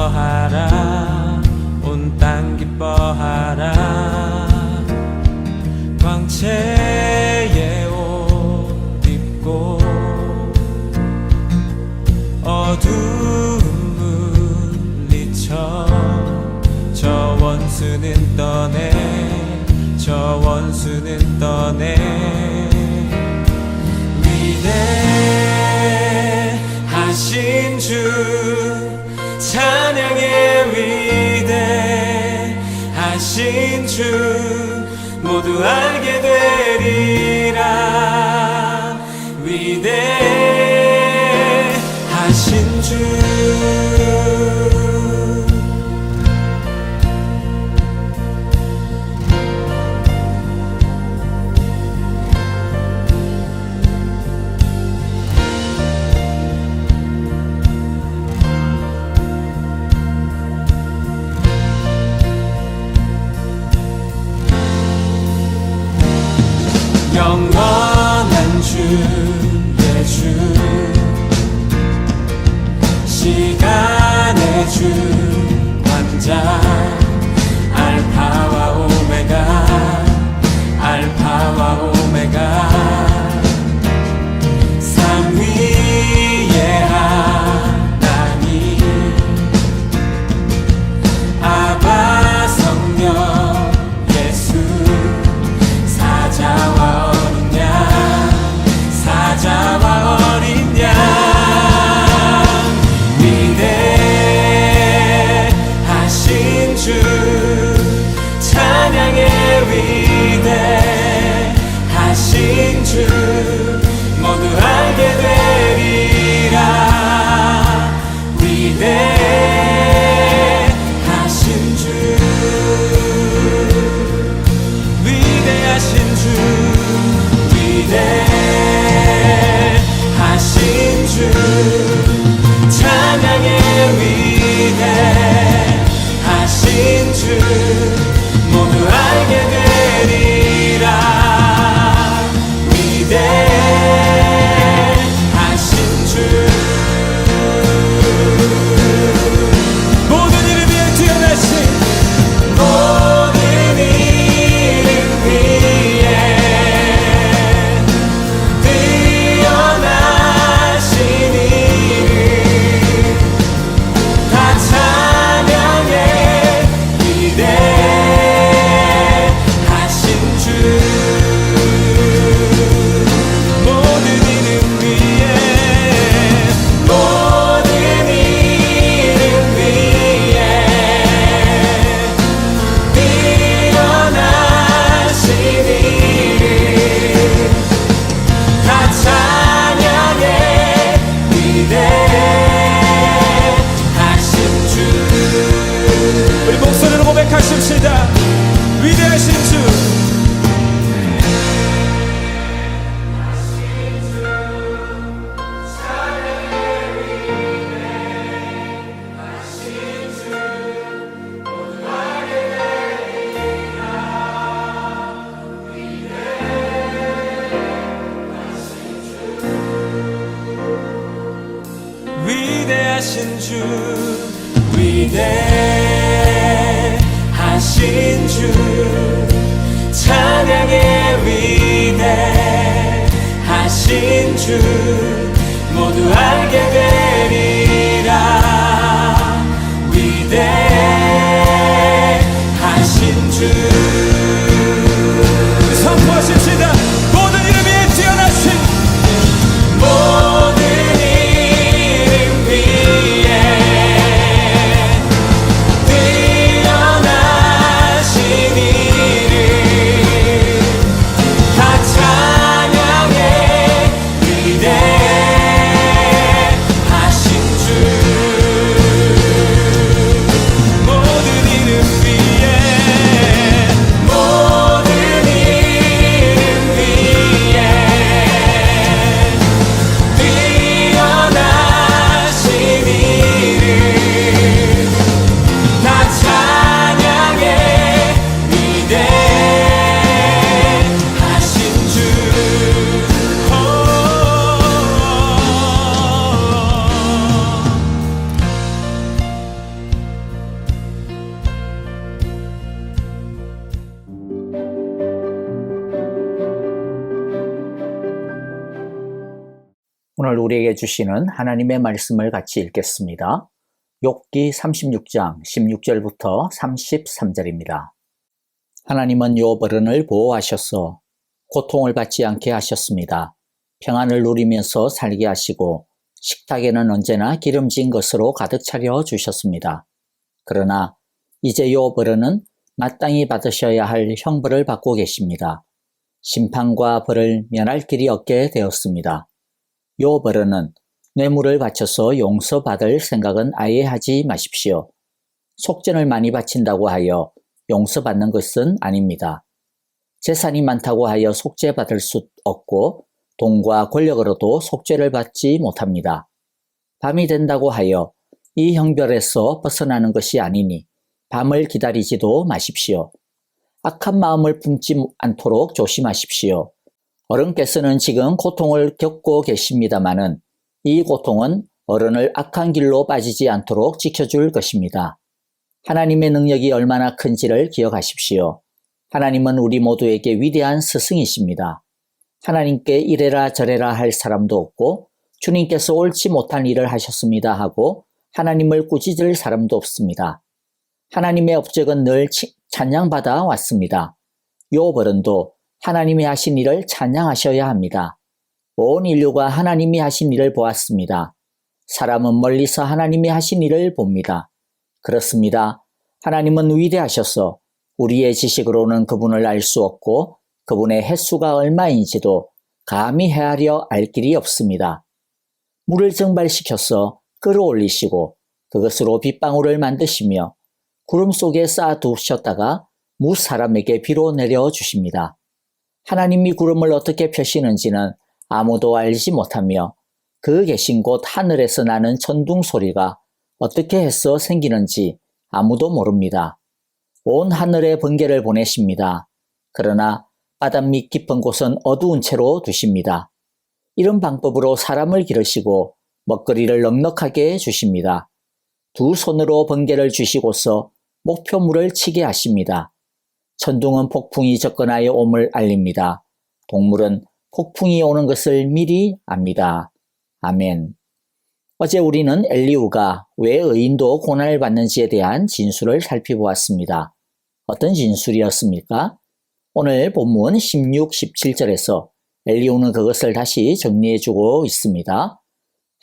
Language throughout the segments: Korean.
기뻐하라 온 땅 기뻐하라 광채의 옷 입고 어두운 물리쳐 저 원수는 떠내 저 원수는 떠내 위대하신 주 찬양의 위대하신 주 모두 알게 되리라 위대하신 주 영원한 주의 주 시간의 주 왕자 알파와 오메가 알파와 오메가 삼위의 하나님 아바 성령 예수 사자와 사자와 어린 양 위대하신 주 찬양의 위대하신 주 모두 알게 되리라 위대하신 주 위대하신 주 위대하신 주 찬양의 위대하신 주 모두 알게 되리라 위대하신 주 모든 이름 위에 뛰어나신 모든 이름 위에 뛰어나신 이름 다 찬양해 위대하신 주 모든 이름 위에 모든 이름 위에 뛰어나신 이름 다 찬양해 위대하신 주 우리 목소리로 고백하십시다 위대하신 주 위대하신 주 위대하신 주 찬양의 위대하신 주 모두 알게 되리라 위대하신 주 선포하십시다 모든 이름 위에 뛰어나신 모든 이름 위에 뛰어나신 이름 다 찬양해 위대하신 우리에게 주시는 하나님의 말씀을 같이 읽겠습니다. 욥기 36장 16절부터 33절입니다. 하나님은 욥 어른을 보호하셔서 고통을 받지 않게 하셨습니다. 평안을 누리면서 살게 하시고 식탁에는 언제나 기름진 것으로 가득 차려 주셨습니다. 그러나 이제 욥 어른은 마땅히 받으셔야 할 형벌을 받고 계십니다. 심판과 벌을 면할 길이 없게 되었습니다. 욥 어른은 뇌물을 바쳐서 용서받을 생각은 아예 하지 마십시오. 속전을 많이 바친다고 하여 용서받는 것은 아닙니다. 재산이 많다고 하여 속죄받을 수 없고 돈과 권력으로도 속죄를 받지 못합니다. 밤이 된다고 하여 이 형벌에서 벗어나는 것이 아니니 밤을 기다리지도 마십시오. 악한 마음을 품지 않도록 조심하십시오. 어른께서는 지금 고통을 겪고 계십니다마는 이 고통은 어른을 악한 길로 빠지지 않도록 지켜줄 것입니다. 하나님의 능력이 얼마나 큰지를 기억하십시오. 하나님은 우리 모두에게 위대한 스승이십니다. 하나님께 이래라 저래라 할 사람도 없고 주님께서 옳지 못한 일을 하셨습니다 하고 하나님을 꾸짖을 사람도 없습니다. 하나님의 업적은 늘 찬양받아 왔습니다. 욥 어른도 하나님이 하신 일을 찬양하셔야 합니다. 온 인류가 하나님이 하신 일을 보았습니다. 사람은 멀리서 하나님이 하신 일을 봅니다. 그렇습니다. 하나님은 위대하셔서 우리의 지식으로는 그분을 알 수 없고 그분의 횟수가 얼마인지도 감히 헤아려 알 길이 없습니다. 물을 증발시켜서 끌어올리시고 그것으로 빗방울을 만드시며 구름 속에 쌓아두셨다가 무사람에게 비로 내려주십니다. 하나님이 구름을 어떻게 펴시는지는 아무도 알지 못하며 그 계신 곳 하늘에서 나는 천둥 소리가 어떻게 해서 생기는지 아무도 모릅니다. 온 하늘에 번개를 보내십니다. 그러나 바닷밑 깊은 곳은 어두운 채로 두십니다. 이런 방법으로 사람을 기르시고 먹거리를 넉넉하게 주십니다. 두 손으로 번개를 주시고서 목표물을 치게 하십니다. 천둥은 폭풍이 접근하여 옴을 알립니다. 동물은 폭풍이 오는 것을 미리 압니다. 아멘. 어제 우리는 엘리후가 왜 의인도 고난을 받는지에 대한 진술을 살펴보았습니다. 어떤 진술이었습니까? 오늘 본문 16, 17절에서 엘리후는 그것을 다시 정리해주고 있습니다.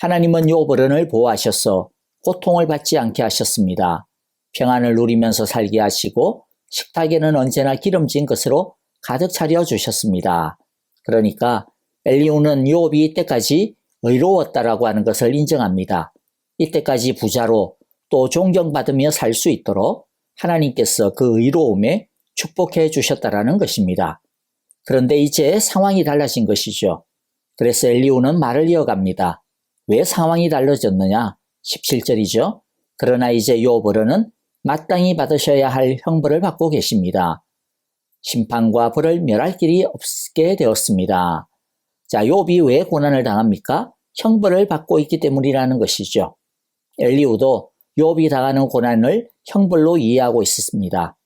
하나님은 욥 어른을 보호하셔서 고통을 받지 않게 하셨습니다. 평안을 누리면서 살게 하시고 식탁에는 언제나 기름진 것으로 가득 차려 주셨습니다. 그러니까 엘리후는 욥이 이때까지 의로웠다라고 하는 것을 인정합니다. 이때까지 부자로 또 존경받으며 살 수 있도록 하나님께서 그 의로움에 축복해 주셨다라는 것입니다. 그런데 이제 상황이 달라진 것이죠. 그래서 엘리후는 말을 이어갑니다. 왜 상황이 달라졌느냐? 17절이죠. 그러나 이제 욥 어른은 마땅히 받으셔야 할 형벌을 받고 계십니다. 심판과 벌을 멸할 길이 없게 되었습니다. 자, 욥이 왜 고난을 당합니까? 형벌을 받고 있기 때문이라는 것이죠. 엘리후도 욥이 당하는 고난을 형벌로 이해하고 있었습니다.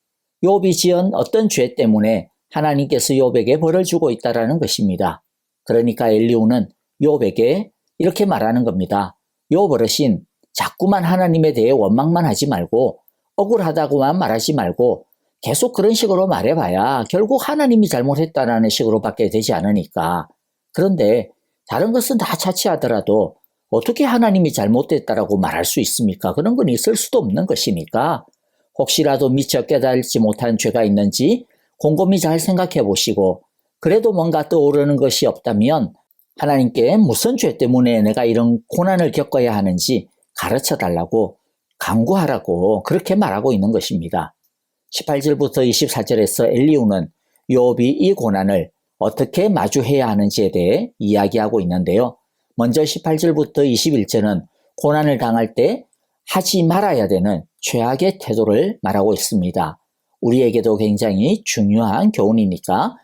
욥이 지은 어떤 죄 때문에 하나님께서 욥에게 벌을 주고 있다는 것입니다. 그러니까 엘리후는 욥에게 이렇게 말하는 겁니다. 욥 어르신, 자꾸만 하나님에 대해 원망만 하지 말고 억울하다고만 말하지 말고 계속 그런 식으로 말해봐야 결국 하나님이 잘못했다라는 식으로밖에 되지 않으니까. 그런데 다른 것은 다 차치하더라도 어떻게 하나님이 잘못됐다라고 말할 수 있습니까? 그런 건 있을 수도 없는 것이니까 혹시라도 미처 깨달지 못한 죄가 있는지 곰곰이 잘 생각해 보시고 그래도 뭔가 떠오르는 것이 없다면 하나님께 무슨 죄 때문에 내가 이런 고난을 겪어야 하는지 가르쳐 달라고 강구하라고 그렇게 말하고 있는 것입니다. 18절부터 24절에서 엘리후는 욥이 이 고난을 어떻게 마주해야 하는지에 대해 이야기하고 있는데요. 먼저 18절부터 21절은 고난을 당할 때 하지 말아야 되는 최악의 태도를 말하고 있습니다. 우리에게도 굉장히 중요한 교훈이니까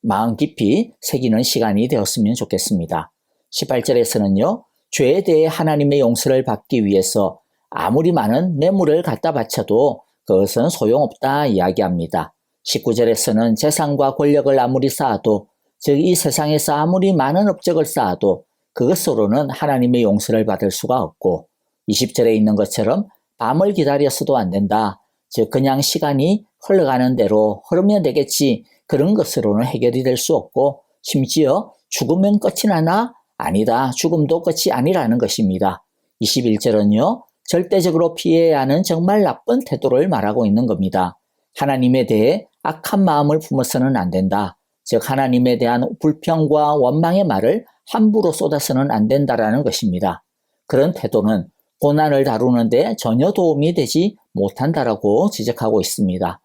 마음 깊이 새기는 시간이 되었으면 좋겠습니다. 18절에서는요. 죄에 대해 하나님의 용서를 받기 위해서 아무리 많은 뇌물을 갖다 바쳐도 그것은 소용없다 이야기합니다. 19절에서는 재산과 권력을 아무리 쌓아도 즉 이 세상에서 아무리 많은 업적을 쌓아도 그것으로는 하나님의 용서를 받을 수가 없고 20절에 있는 것처럼 밤을 기다려서도 안 된다. 즉 그냥 시간이 흘러가는 대로 흐르면 되겠지. 그런 것으로는 해결이 될 수 없고 심지어 죽으면 끝이 나나? 아니다. 죽음도 끝이 아니라는 것입니다. 21절은요. 절대적으로 피해야 하는 정말 나쁜 태도를 말하고 있는 겁니다. 하나님에 대해 악한 마음을 품어서는 안 된다. 즉 하나님에 대한 불평과 원망의 말을 함부로 쏟아서는 안 된다라는 것입니다. 그런 태도는 고난을 다루는데 전혀 도움이 되지 못한다라고 지적하고 있습니다.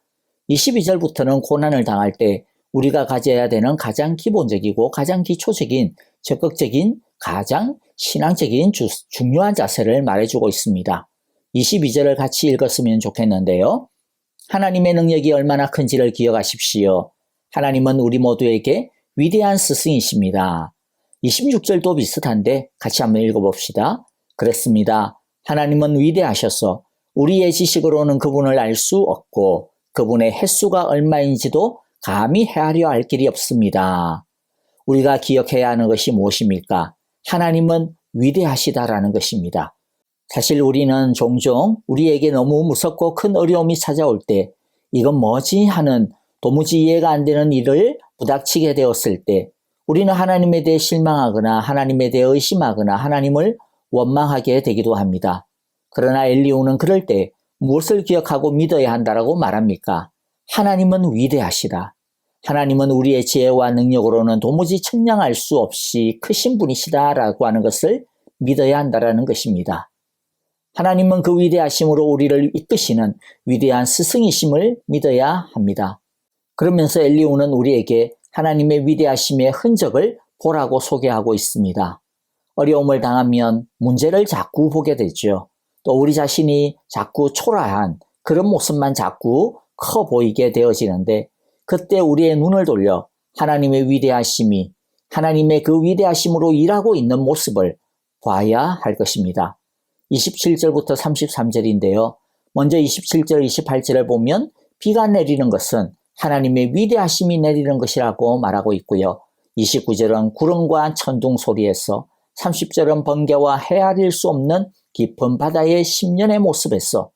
22절부터는 고난을 당할 때 우리가 가져야 되는 가장 기본적이고 가장 기초적인 적극적인 가장 신앙적인 중요한 자세를 말해주고 있습니다. 22절을 같이 읽었으면 좋겠는데요. 하나님의 능력이 얼마나 큰지를 기억하십시오. 하나님은 우리 모두에게 위대한 스승이십니다. 26절도 비슷한데 같이 한번 읽어봅시다. 그렇습니다. 하나님은 위대하셔서 우리의 지식으로는 그분을 알 수 없고 그분의 횟수가 얼마인지도 감히 헤아려 알 길이 없습니다. 우리가 기억해야 하는 것이 무엇입니까? 하나님은 위대하시다라는 것입니다. 사실 우리는 종종 우리에게 너무 무섭고 큰 어려움이 찾아올 때 이건 뭐지 하는 도무지 이해가 안 되는 일을 부닥치게 되었을 때 우리는 하나님에 대해 실망하거나 하나님에 대해 의심하거나 하나님을 원망하게 되기도 합니다. 그러나 엘리후는 그럴 때 무엇을 기억하고 믿어야 한다라고 말합니까? 하나님은 위대하시다. 하나님은 우리의 지혜와 능력으로는 도무지 측량할 수 없이 크신 분이시다라고 하는 것을 믿어야 한다라는 것입니다. 하나님은 그 위대하심으로 우리를 이끄시는 위대한 스승이심을 믿어야 합니다. 그러면서 엘리후는 우리에게 하나님의 위대하심의 흔적을 보라고 소개하고 있습니다. 어려움을 당하면 문제를 자꾸 보게 되죠. 또 우리 자신이 자꾸 초라한 그런 모습만 자꾸 커 보이게 되어지는데 그때 우리의 눈을 돌려 하나님의 위대하심이 하나님의 그 위대하심으로 일하고 있는 모습을 봐야 할 것입니다. 27절부터 33절인데요. 먼저 27절, 28절을 보면 비가 내리는 것은 하나님의 위대하심이 내리는 것이라고 말하고 있고요. 29절은 구름과 천둥 소리에서 30절은 번개와 헤아릴 수 없는 깊은 바다의 심연의 모습에서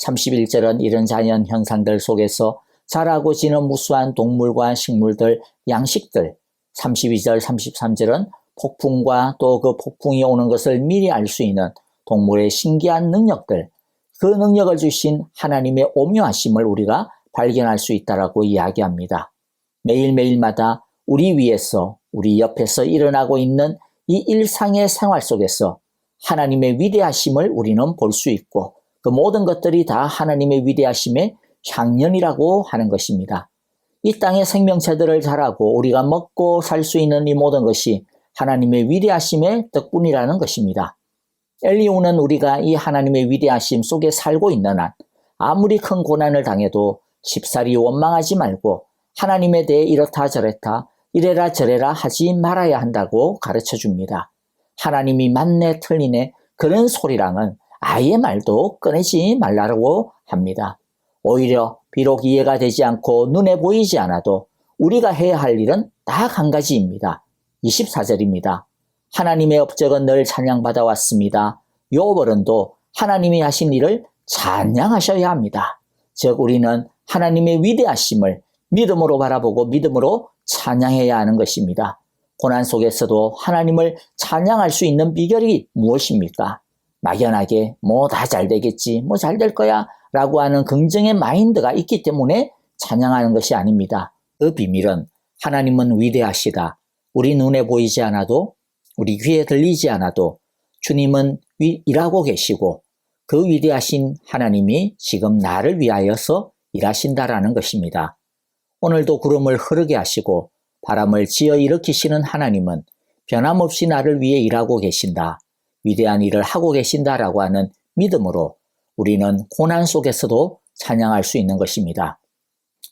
31절은 이런 자연 현상들 속에서 자라고 지는 무수한 동물과 식물들, 양식들 32절, 33절은 폭풍과 또 그 폭풍이 오는 것을 미리 알 수 있는 동물의 신기한 능력들 그 능력을 주신 하나님의 오묘하심을 우리가 발견할 수 있다라고 이야기합니다. 매일매일마다 우리 위에서 우리 옆에서 일어나고 있는 이 일상의 생활 속에서 하나님의 위대하심을 우리는 볼 수 있고 그 모든 것들이 다 하나님의 위대하심의 향연이라고 하는 것입니다. 이 땅의 생명체들을 자라고 우리가 먹고 살 수 있는 이 모든 것이 하나님의 위대하심의 덕분이라는 것입니다. 엘리후는 우리가 이 하나님의 위대하심 속에 살고 있는 한 아무리 큰 고난을 당해도 쉽사리 원망하지 말고 하나님에 대해 이렇다 저렇다 이래라 저래라 하지 말아야 한다고 가르쳐 줍니다. 하나님이 맞네 틀리네 그런 소리랑은 아예 말도 꺼내지 말라고 합니다. 오히려 비록 이해가 되지 않고 눈에 보이지 않아도 우리가 해야 할 일은 딱 한 가지입니다. 24절입니다. 하나님의 업적은 늘 찬양받아 왔습니다. 욥 어른도 하나님이 하신 일을 찬양하셔야 합니다. 즉 우리는 하나님의 위대하심을 믿음으로 바라보고 믿음으로 찬양해야 하는 것입니다. 고난 속에서도 하나님을 찬양할 수 있는 비결이 무엇입니까? 막연하게 뭐 다 잘 되겠지, 뭐 잘 될 거야 라고 하는 긍정의 마인드가 있기 때문에 찬양하는 것이 아닙니다. 그 비밀은 하나님은 위대하시다. 우리 눈에 보이지 않아도 우리 귀에 들리지 않아도 주님은 일하고 계시고 그 위대하신 하나님이 지금 나를 위하여서 일하신다라는 것입니다. 오늘도 구름을 흐르게 하시고 바람을 지어 일으키시는 하나님은 변함없이 나를 위해 일하고 계신다. 위대한 일을 하고 계신다라고 하는 믿음으로 우리는 고난 속에서도 찬양할 수 있는 것입니다.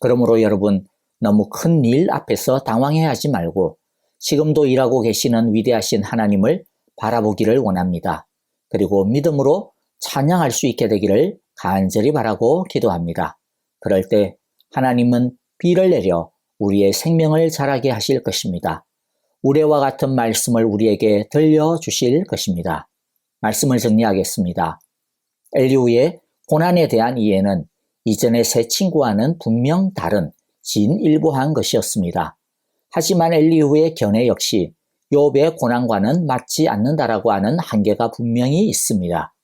그러므로 여러분 너무 큰 일 앞에서 당황해하지 말고 지금도 일하고 계시는 위대하신 하나님을 바라보기를 원합니다. 그리고 믿음으로 찬양할 수 있게 되기를 간절히 바라고 기도합니다. 그럴 때 하나님은 비를 내려 우리의 생명을 자라게 하실 것입니다. 우레와 같은 말씀을 우리에게 들려주실 것입니다. 말씀을 정리하겠습니다. 엘리후의 고난에 대한 이해는 이전의 세 친구와는 분명 다른 진일보한 것이었습니다. 하지만 엘리후의 견해 역시 욥의 고난과는 맞지 않는다라고 하는 한계가 분명히 있습니다.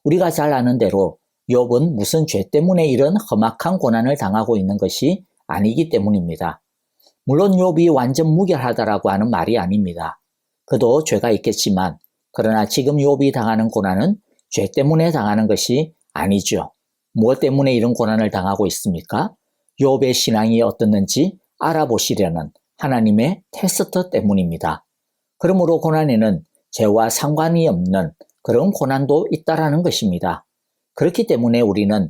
우리가 잘 아는 대로 욥은 무슨 죄 때문에 이런 험악한 고난을 당하고 있는 것이 아니기 때문입니다. 물론 욥이 완전 무결하다라고 하는 말이 아닙니다. 그도 죄가 있겠지만 그러나 지금 욥이 당하는 고난은 죄 때문에 당하는 것이 아니죠. 무엇 때문에 이런 고난을 당하고 있습니까? 욥의 신앙이 어떻는지 알아보시려는 하나님의 테스트 때문입니다. 그러므로 고난에는 죄와 상관이 없는 그런 고난도 있다라는 것입니다. 그렇기 때문에 우리는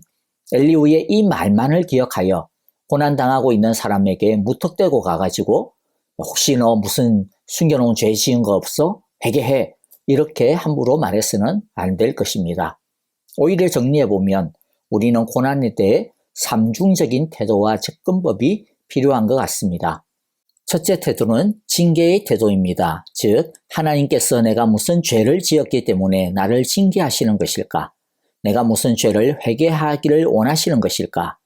엘리후의 이 말만을 기억하여 고난당하고 있는 사람에게 무턱대고 가가지고 혹시 너 무슨 숨겨놓은 죄 지은 거 없어? 회개해. 이렇게 함부로 말해서는 안 될 것입니다. 오히려 정리해보면 우리는 고난에 대해 삼중적인 태도와 접근법이 필요한 것 같습니다. 첫째 태도는 징계의 태도입니다. 즉 하나님께서 내가 무슨 죄를 지었기 때문에 나를 징계하시는 것일까? 내가 무슨 죄를 회개하기를 원하시는 것일까?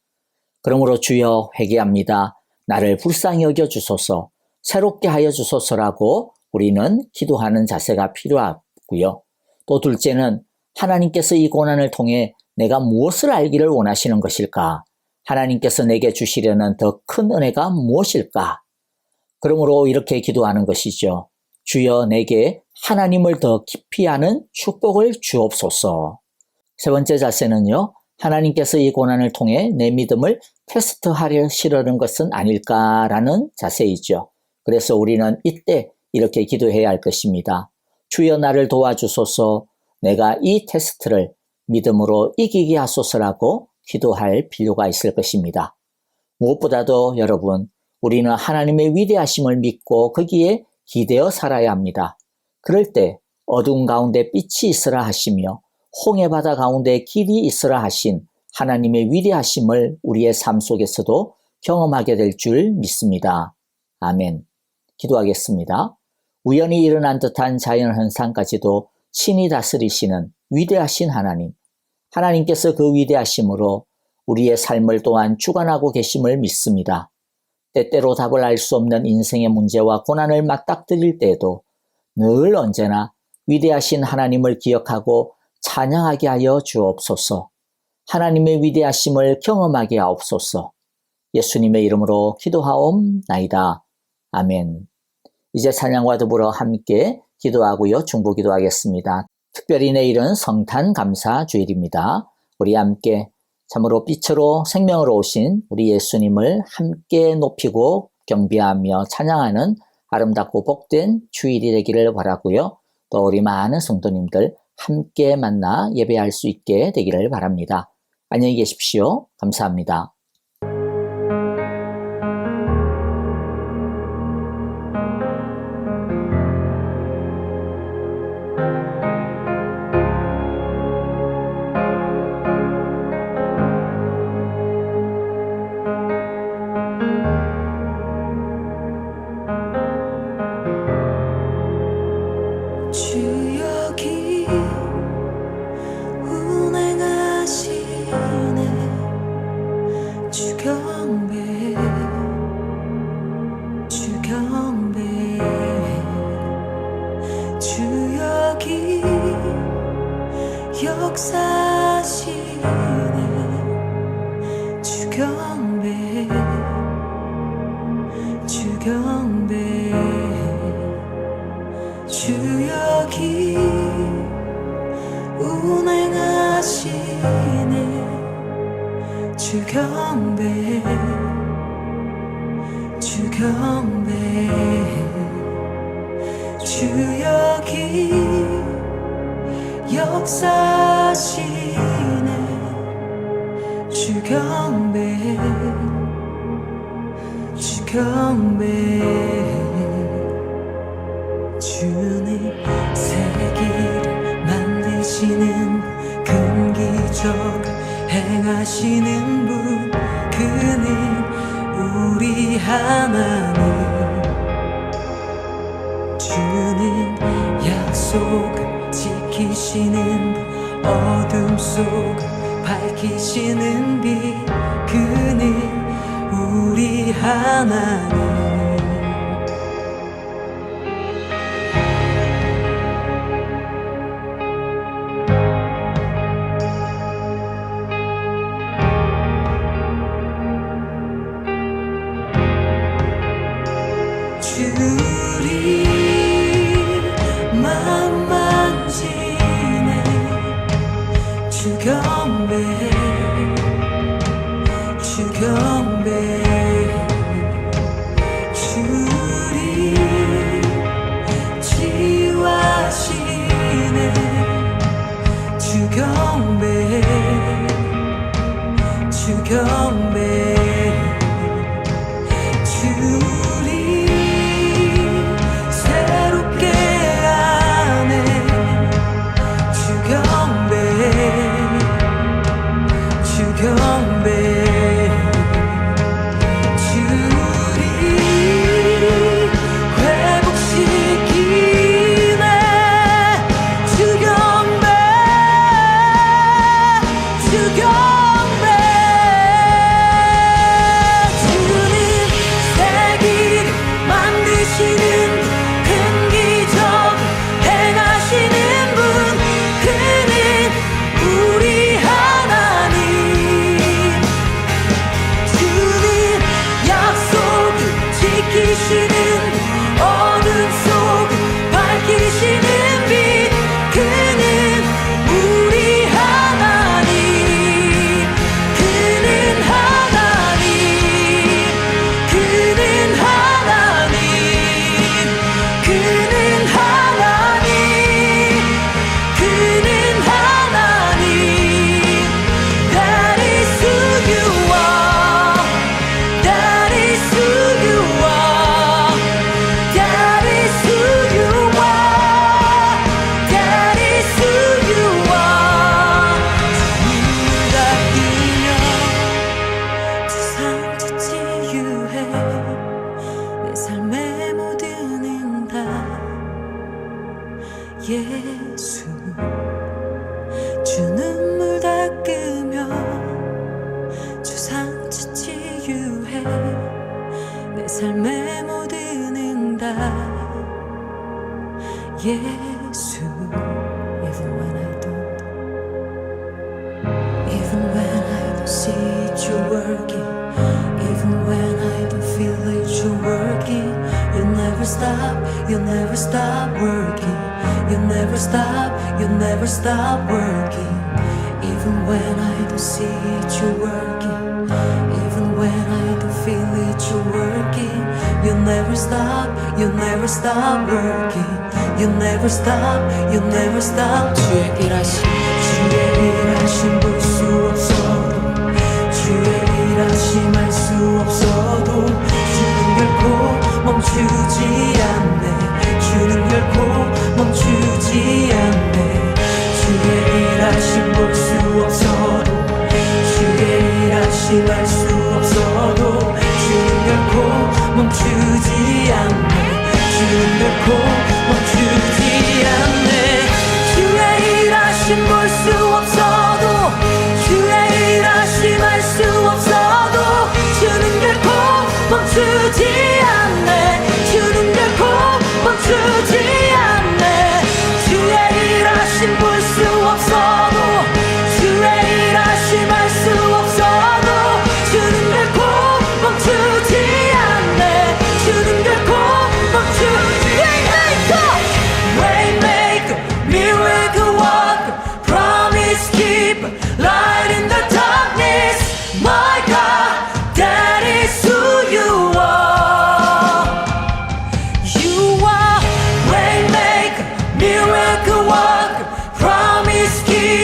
그러므로 주여 회개합니다. 나를 불쌍히 여겨주소서, 새롭게 하여 주소서라고 우리는 기도하는 자세가 필요하고요. 또 둘째는 하나님께서 이 고난을 통해 내가 무엇을 알기를 원하시는 것일까? 하나님께서 내게 주시려는 더 큰 은혜가 무엇일까? 그러므로 이렇게 기도하는 것이죠. 주여 내게 하나님을 더 깊이 아는 축복을 주옵소서. 세 번째 자세는요. 하나님께서 이 고난을 통해 내 믿음을 테스트하려는 것은 아닐까라는 자세이죠. 그래서 우리는 이때 이렇게 기도해야 할 것입니다. 주여 나를 도와주소서, 내가 이 테스트를 믿음으로 이기게 하소서라고 기도할 필요가 있을 것입니다. 무엇보다도 여러분, 우리는 하나님의 위대하심을 믿고 거기에 기대어 살아야 합니다. 그럴 때 어두운 가운데 빛이 있으라 하시며 홍해바다 가운데 길이 있으라 하신 하나님의 위대하심을 우리의 삶 속에서도 경험하게 될 줄 믿습니다. 아멘. 기도하겠습니다. 우연히 일어난 듯한 자연현상까지도 친히 다스리시는 위대하신 하나님, 하나님께서 그 위대하심으로 우리의 삶을 또한 주관하고 계심을 믿습니다. 때때로 답을 알 수 없는 인생의 문제와 고난을 맞닥뜨릴 때에도 늘 언제나 위대하신 하나님을 기억하고 찬양하게 하여 주옵소서. 하나님의 위대하심을 경험하게 하옵소서. 예수님의 이름으로 기도하옵나이다. 아멘. 이제 찬양과 더불어 함께 기도하고요. 중보기도하겠습니다. 특별히 내일은 성탄 감사 주일입니다. 우리 함께 참으로 빛으로 생명으로 오신 우리 예수님을 함께 높이고 경배하며 찬양하는 아름답고 복된 주일이 되기를 바라고요. 또 우리 많은 성도님들 함께 만나 예배할 수 있게 되기를 바랍니다. 안녕히 계십시오. 감사합니다. 주여 기 운행하시네 주경배 주여 기 역사하시네 주경배 주여 기 운행하시네 주경배 주여 기 역사하시네 주경배 주님 세기를 만드시는 큰 기적 행하시는 분 그는 우리 하나님 약속을 지키시는 분, 어둠 속을 밝히시는 빛, 그는 우리 하나님. 주리 맘 만지네 주 경배 주 경배 주리 치유하시네 주 경배 주 경배 예수 주 눈물 닦으며 주 상처 치유해 내 삶의 모든 응답 예수 Even when I don't see it you're working Even when I don't feel it you're working You never stop working You never stop working Even when I don't see it, you're working Even when I don't feel it, you're working You never stop working You never stop 주의 일하심 볼 수 없어도 주의 일하심 알 수 없어도 주는 결코 멈추지 않네 주는 결코 멈추지 않네 주의 일하심 볼 수 없어도 주의 일하심 알 수 없어도 주는 결코 멈추지 않네 주는 결코 멈추지 않네 주의 일하심 볼 수 없어도 주의 일하심 알 수 없어도 주는 결코 멈추지 않네 주는 결코 멈추지 않네 주의 일하심 볼 수 없어도 주의 일하심 알 수 없어도 주는 결코 멈추지 않네 주는 결코 멈추지 Waymaker, miracle worker, promise keeper, light in the darkness My God, that is who you are You are Waymaker, miracle worker, promise keeper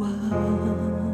world.